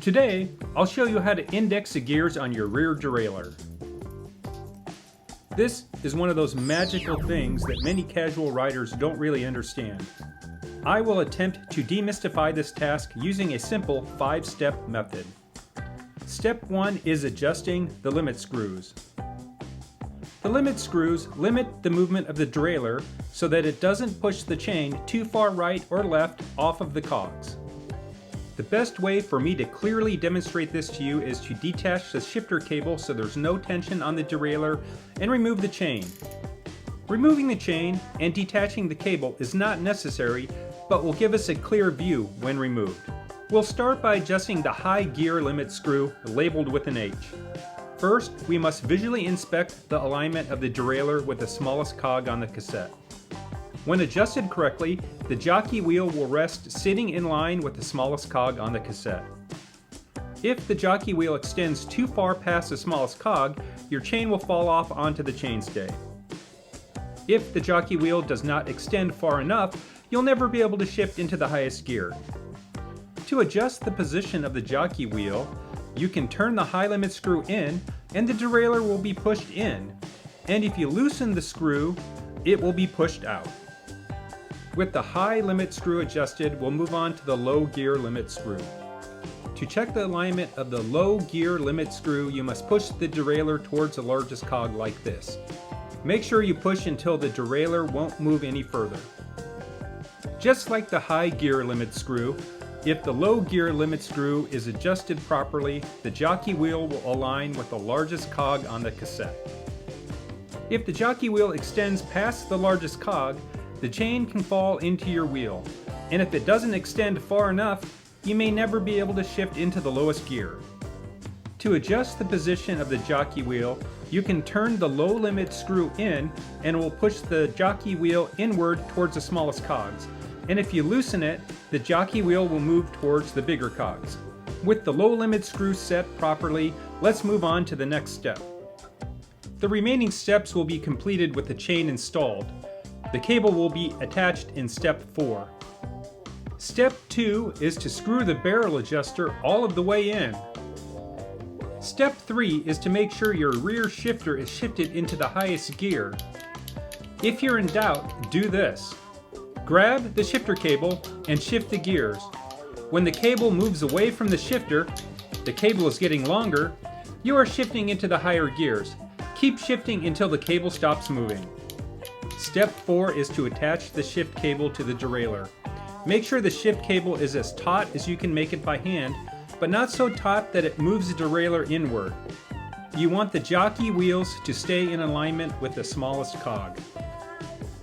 Today, I'll show you how to index the gears on your rear derailleur. This is one of those magical things that many casual riders don't really understand. I will attempt to demystify this task using a simple 5-step method. Step 1 is adjusting the limit screws. The limit screws limit the movement of the derailleur so that it doesn't push the chain too far right or left off of the cogs. The best way for me to clearly demonstrate this to you is to detach the shifter cable so there's no tension on the derailleur and remove the chain. Removing the chain and detaching the cable is not necessary, but will give us a clear view when removed. We'll start by adjusting the high gear limit screw labeled with an H. First, we must visually inspect the alignment of the derailleur with the smallest cog on the cassette. When adjusted correctly, the jockey wheel will rest sitting in line with the smallest cog on the cassette. If the jockey wheel extends too far past the smallest cog, your chain will fall off onto the chainstay. If the jockey wheel does not extend far enough, you'll never be able to shift into the highest gear. To adjust the position of the jockey wheel, you can turn the high limit screw in and the derailleur will be pushed in, and if you loosen the screw, it will be pushed out. With the high limit screw adjusted, we'll move on to the low gear limit screw. To check the alignment of the low gear limit screw, you must push the derailleur towards the largest cog like this. Make sure you push until the derailleur won't move any further. Just like the high gear limit screw, if the low gear limit screw is adjusted properly, the jockey wheel will align with the largest cog on the cassette. If the jockey wheel extends past the largest cog, the chain can fall into your wheel, and if it doesn't extend far enough, you may never be able to shift into the lowest gear. To adjust the position of the jockey wheel, you can turn the low limit screw in and it will push the jockey wheel inward towards the smallest cogs, and if you loosen it, the jockey wheel will move towards the bigger cogs. With the low limit screw set properly, let's move on to the next step. The remaining steps will be completed with the chain installed. The cable will be attached in step 4. Step 2 is to screw the barrel adjuster all of the way in. Step 3 is to make sure your rear shifter is shifted into the highest gear. If you're in doubt, do this. Grab the shifter cable and shift the gears. When the cable moves away from the shifter, the cable is getting longer, you are shifting into the higher gears. Keep shifting until the cable stops moving. Step 4 is to attach the shift cable to the derailleur. Make sure the shift cable is as taut as you can make it by hand, but not so taut that it moves the derailleur inward. You want the jockey wheels to stay in alignment with the smallest cog.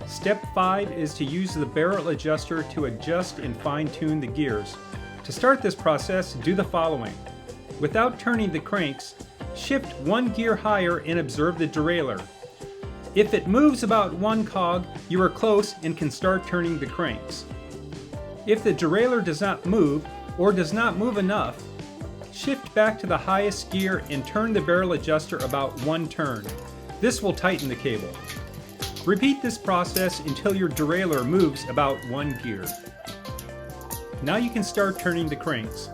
Step 5 is to use the barrel adjuster to adjust and fine-tune the gears. To start this process, do the following. Without turning the cranks, shift one gear higher and observe the derailleur. If it moves about one cog, you are close and can start turning the cranks. If the derailleur does not move, or does not move enough, shift back to the highest gear and turn the barrel adjuster about one turn. This will tighten the cable. Repeat this process until your derailleur moves about one gear. Now you can start turning the cranks.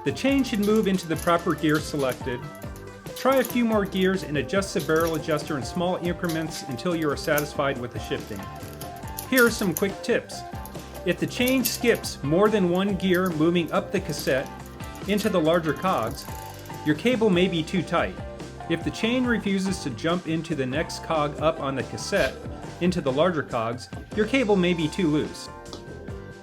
The chain should move into the proper gear selected. Try a few more gears and adjust the barrel adjuster in small increments until you are satisfied with the shifting. Here are some quick tips. If the chain skips more than one gear moving up the cassette into the larger cogs, your cable may be too tight. If the chain refuses to jump into the next cog up on the cassette into the larger cogs, your cable may be too loose.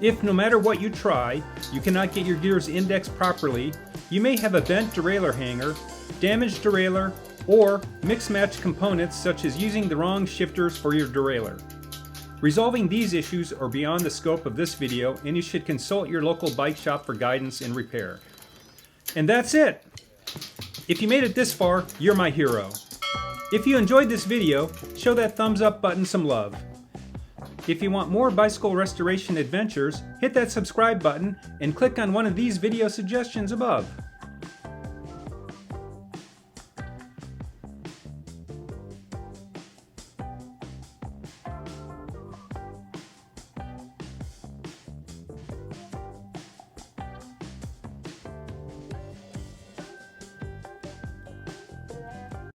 If no matter what you try, you cannot get your gears indexed properly, you may have a bent derailleur hanger, damaged derailleur, or mix-match components such as using the wrong shifters for your derailleur. Resolving these issues are beyond the scope of this video, and you should consult your local bike shop for guidance and repair. And that's it! If you made it this far, you're my hero. If you enjoyed this video, show that thumbs up button some love. If you want more bicycle restoration adventures, hit that subscribe button and click on one of these video suggestions above.